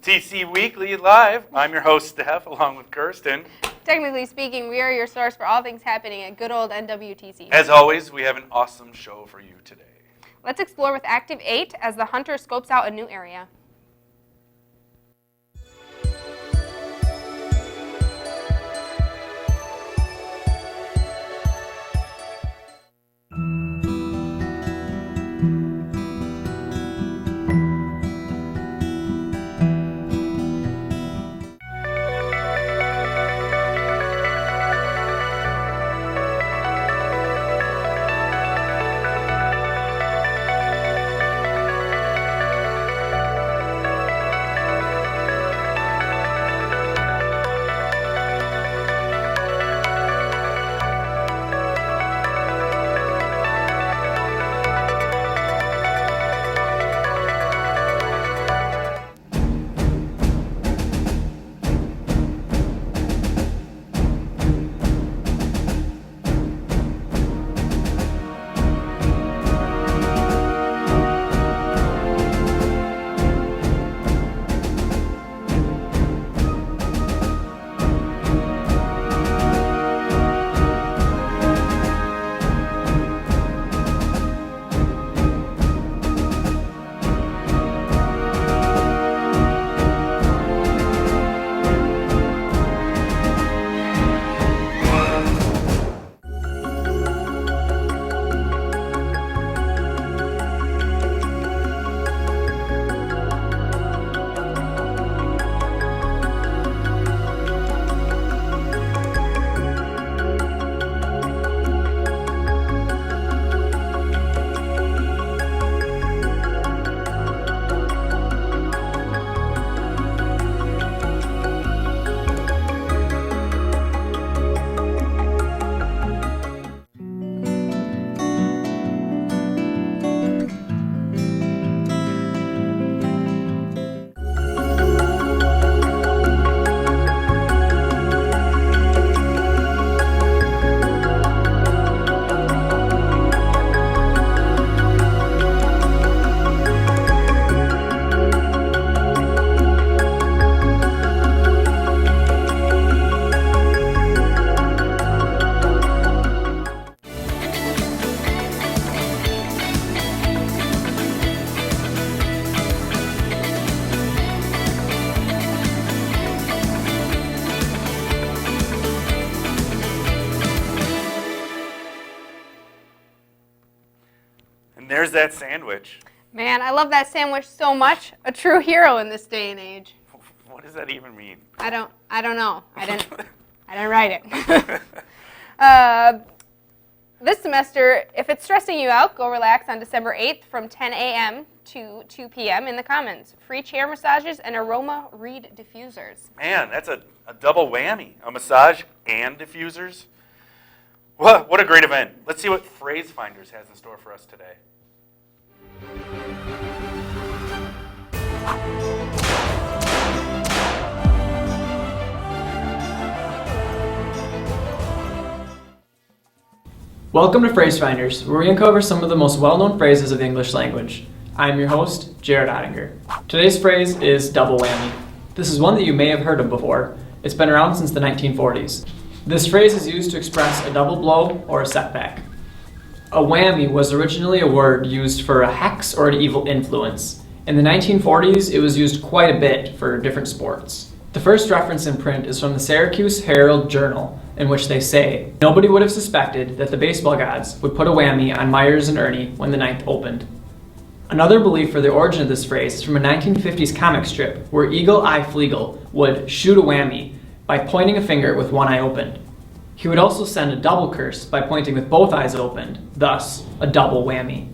TC Weekly Live. I'm your host, Steph, along with Kerstyn. Technically speaking, we are your source for all things happening at good old NWTC. As always, we have an awesome show for you today. Let's explore with Active 8 as the hunter scopes out a new area. There's that sandwich. Man, I love that sandwich so much. A true hero in this day and age. What does that even mean? I don't know. I didn't write it. This semester, if it's stressing you out, go relax on December 8th from 10 a.m. to 2 p.m. in the Commons. Free chair massages and aroma reed diffusers. Man, that's a double whammy. A massage and diffusers. What a great event. Let's see what Phrase Finders has in store for us today. Welcome to Phrase Finders, where we uncover some of the most well-known phrases of the English language. I'm your host, Jared Ottinger. Today's phrase is double whammy. This is one that you may have heard of before. It's been around since the 1940s. This phrase is used to express a double blow or a setback. A whammy was originally a word used for a hex or an evil influence. In the 1940s, it was used quite a bit for different sports. The first reference in print is from the Syracuse Herald Journal, in which they say, "Nobody would have suspected that the baseball gods would put a whammy on Myers and Ernie when the ninth opened." Another belief for the origin of this phrase is from a 1950s comic strip where Eagle Eye Fleagle would shoot a whammy by pointing a finger with one eye opened. He would also send a double curse by pointing with both eyes opened, thus a double whammy.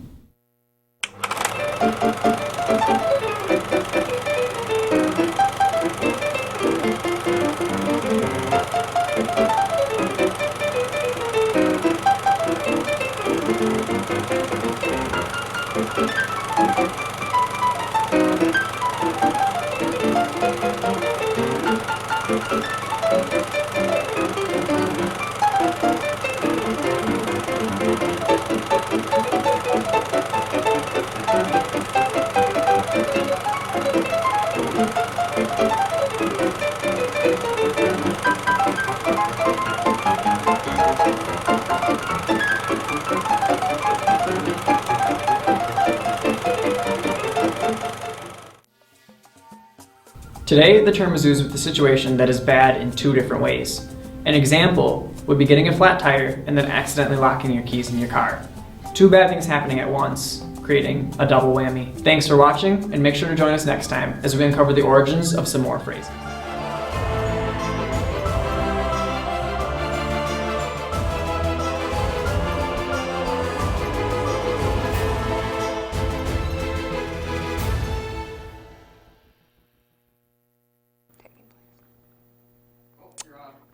Today, the term is used with a situation that is bad in two different ways. An example would be getting a flat tire and then accidentally locking your keys in your car. Two bad things happening at once, creating a double whammy. Thanks for watching, and make sure to join us next time as we uncover the origins of some more phrases.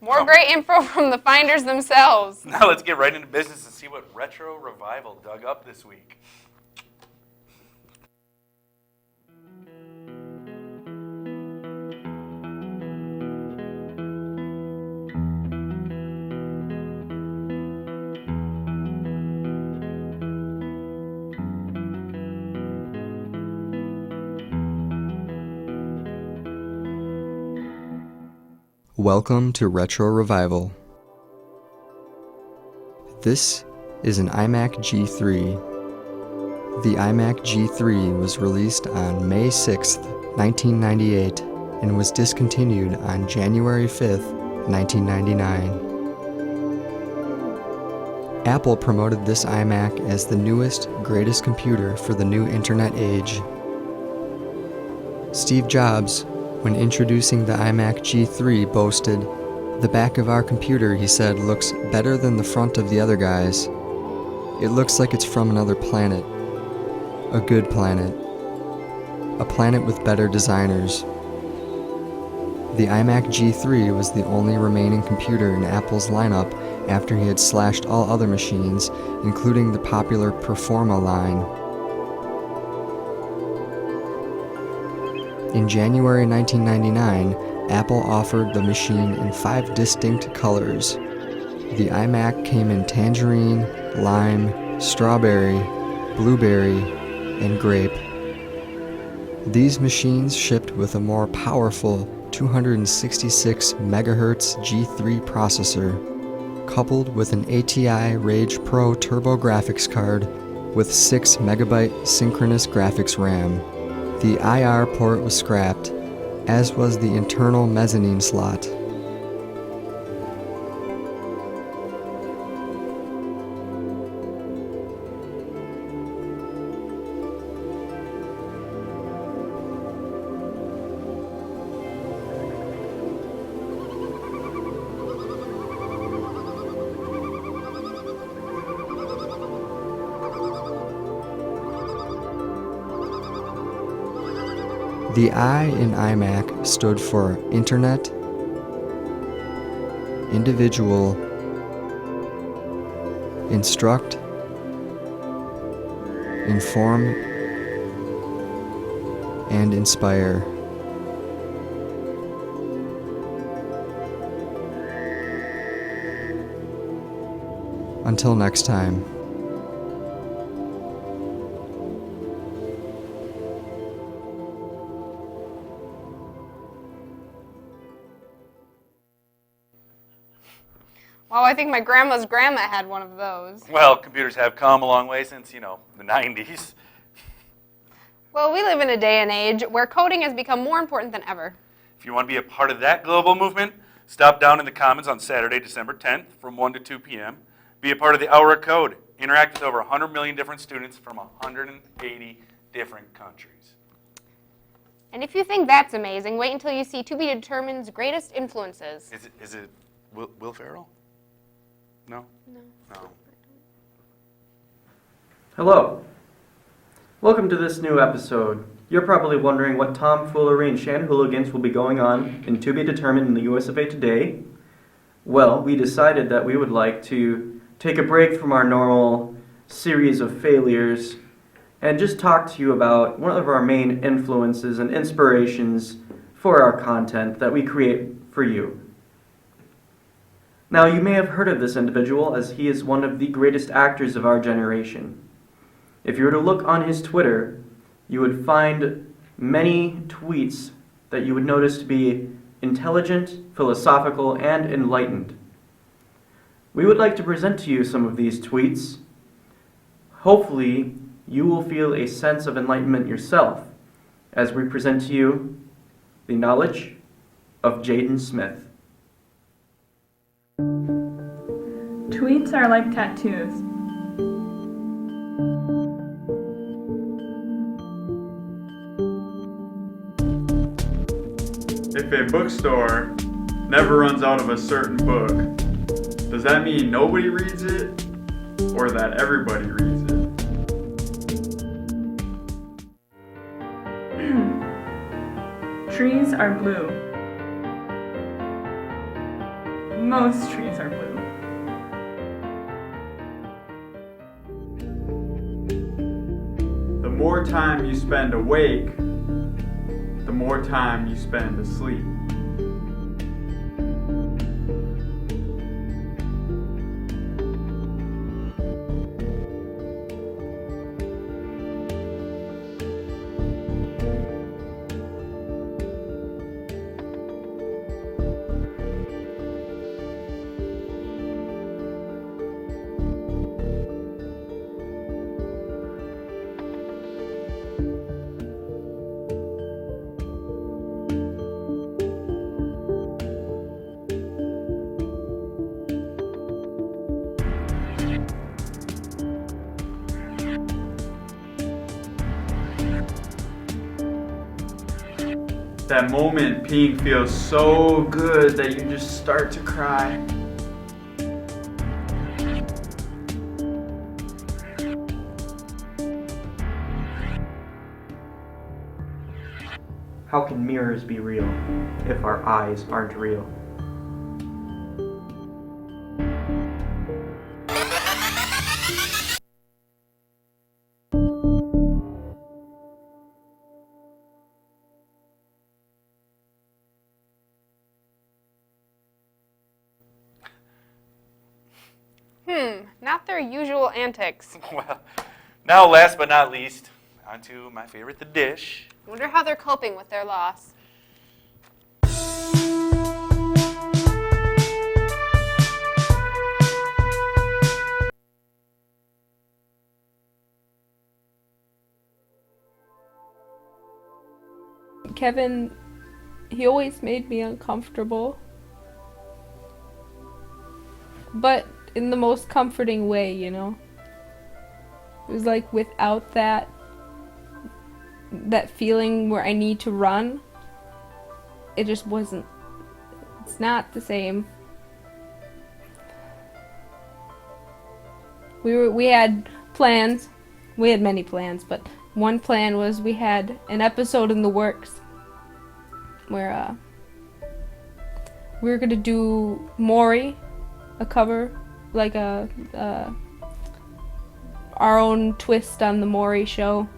More great info from the finders themselves. Now let's get right into business and see what Retro Revival dug up this week. Welcome to Retro Revival. This is an iMac G3. The iMac G3 was released on May 6, 1998, and was discontinued on January 5, 1999. Apple promoted this iMac as the newest, greatest computer for the new internet age. Steve Jobs, when introducing the iMac G3, boasted, "The back of our computer," he said, "looks better than the front of the other guys. It looks like it's from another planet. A good planet. A planet with better designers." The iMac G3 was the only remaining computer in Apple's lineup after he had slashed all other machines, including the popular Performa line. In January 1999, Apple offered the machine in 5 distinct colors. The iMac came in tangerine, lime, strawberry, blueberry, and grape. These machines shipped with a more powerful 266 MHz G3 processor, coupled with an ATI Rage Pro Turbo graphics card with 6 MB synchronous graphics RAM. The IR port was scrapped, as was the internal mezzanine slot. The I in iMac stood for Internet, Individual, Instruct, Inform, and Inspire. Until next time. Well, I think my grandma's grandma had one of those. Well, computers have come a long way since, the 90s. Well, we live in a day and age where coding has become more important than ever. If you want to be a part of that global movement, stop down in the Commons on Saturday, December 10th from 1 to 2 p.m. Be a part of the Hour of Code. Interact with over 100 million different students from 180 different countries. And if you think that's amazing, wait until you see To Be Determined's greatest influences. Is it Will Ferrell? No? No. No. Hello. Welcome to this new episode. You're probably wondering what tomfoolery and shenanigans will be going on in To Be Determined in the US of A today. Well, we decided that we would like to take a break from our normal series of failures and just talk to you about one of our main influences and inspirations for our content that we create for you. Now, you may have heard of this individual as he is one of the greatest actors of our generation. If you were to look on his Twitter, you would find many tweets that you would notice to be intelligent, philosophical, and enlightened. We would like to present to you some of these tweets. Hopefully, you will feel a sense of enlightenment yourself as we present to you The Knowledge of Jaden Smith. Tweets are like tattoos. If a bookstore never runs out of a certain book, does that mean nobody reads it or that everybody reads it? Trees are blue. Most trees are blue. The more time you spend awake, the more time you spend asleep. That moment peeing feels so good that you just start to cry. How can mirrors be real if our eyes aren't real? Not their usual antics. Well, now last but not least, on to my favorite, the dish. Wonder how they're coping with their loss. Kevin, he always made me uncomfortable. But in the most comforting way, you know? It was like without that feeling where I need to run, it just wasn't, it's not the same. We had plans, we had many plans, but one plan was we had an episode in the works where we were gonna do Maury, a cover, like our own twist on the Maury show.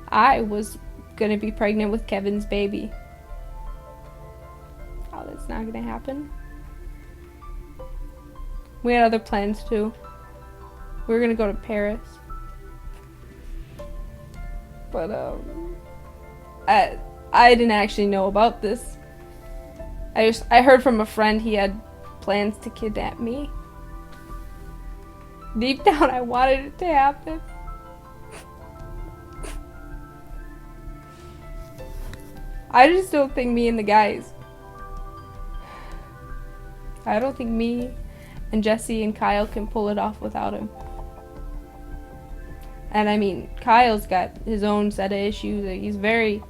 I was gonna be pregnant with Kevin's baby. Oh, that's not gonna happen. We had other plans too. We were gonna go to Paris. But I didn't actually know about this. I heard from a friend he had plans to kidnap me. Deep down I wanted it to happen. I just don't think me and the guys. I don't think me and Jesse and Kyle can pull it off without him. And I mean, Kyle's got his own set of issues. He's very...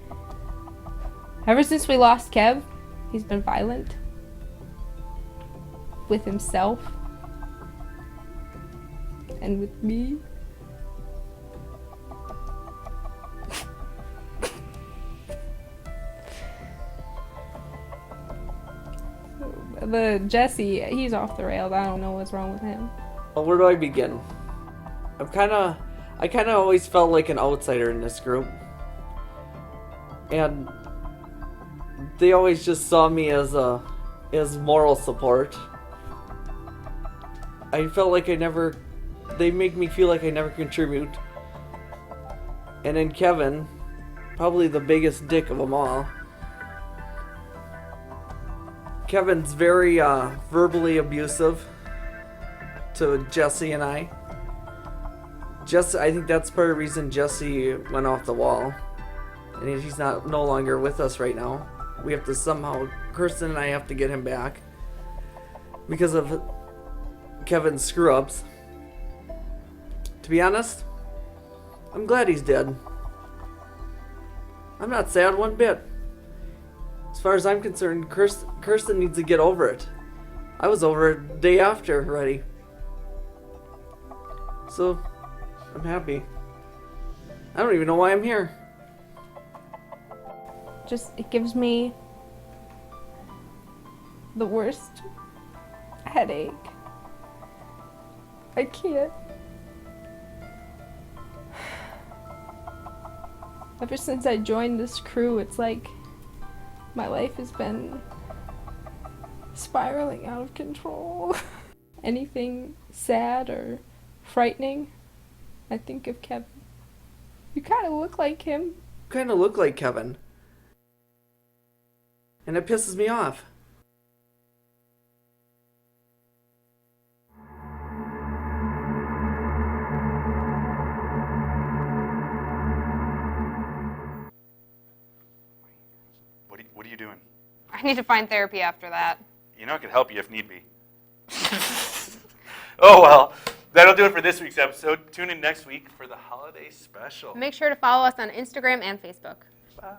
Ever since we lost Kev, he's been violent. With himself. And with me. The Jesse, he's off the rails. I don't know what's wrong with him. Well, where do I begin? I kind of always felt like an outsider in this group. And they always just saw me as moral support. I felt like they make me feel like I never contribute. And then Kevin, probably the biggest dick of them all. Kevin's very verbally abusive to Jesse and I. I think that's part of the reason Jesse went off the wall. And he's no longer with us right now. we have to somehow, Kerstyn and I have to get him back because of Kevin's screw-ups. To be honest, I'm glad he's dead. I'm not sad one bit. As far as I'm concerned, Kerstyn needs to get over it. I was over it day after already. So, I'm happy. I don't even know why I'm here. Just, it gives me the worst headache. I can't. Ever since I joined this crew, it's like my life has been spiraling out of control. Anything sad or frightening, I think of Kevin. You kind of look like him. You kind of look like Kevin. And it pisses me off. What are you doing? I need to find therapy after that. You know I could help you if need be. Oh well, that'll do it for this week's episode. Tune in next week for the holiday special. Make sure to follow us on Instagram and Facebook. Bye.